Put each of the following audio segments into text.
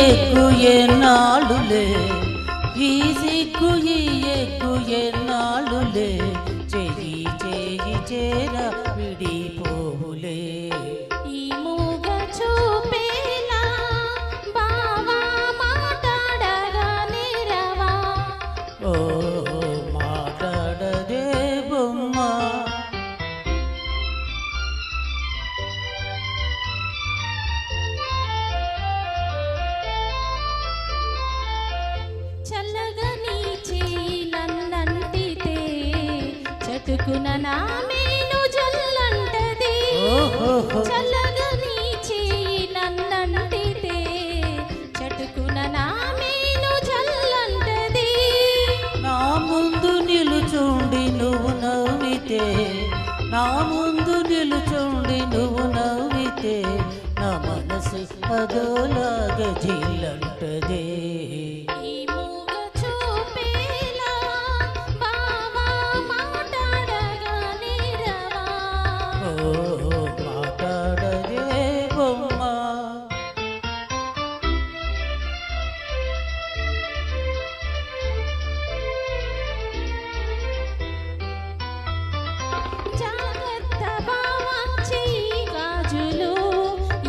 Egg ఎన్నాళ్ళులే ఈ సిగ్గు ఈ ఎగ్గు ఎన్నాళ్ళులే చెయ్యి చెయ్యి చేర విడిపోవులే ఈ మూగ చూపేలా బావా మాట్లాడగానే రవా ఓ మాట్లాడదే బొమ్మ చల్లగా నీ చెయ్యి నన్నంటితే చటుకున నా మేను జల్లంటది చల్లగా నీ చెయ్యి నన్నంటితే చటుకున నా మేను జల్లంటది నా ముందు నిలుచుండి నువ్వు నవ్వితే నా ముందు నిలుచుండి నువ్వు నవ్వితే నా మనసు అదోలాగా జిల్లంటదే ఈ మూగ చూపేలా బావా మాట్లాడగానే రవా ఓ మాట్లాడదే బొమ్మ జాగ్రత్త బావా చెయ్యి గాజులు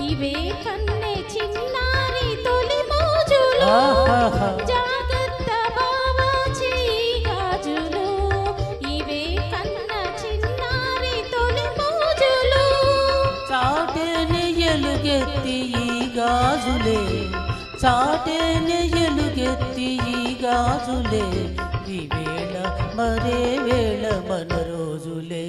ఇవే కన్నె చిన్నారి తొలి మోజులు ఆహాహా. జాగ్రత్త బావా చెయ్యి గాజులు ఇవే కన్న చిన్నారి తొలి మోజులు చాటేని ఎలుగెత్తి ఈ గాజులే చాటేని ఎలుగెత్తి ఈ గాజులే ఈ వేళ మరే వేళ మన రోజులే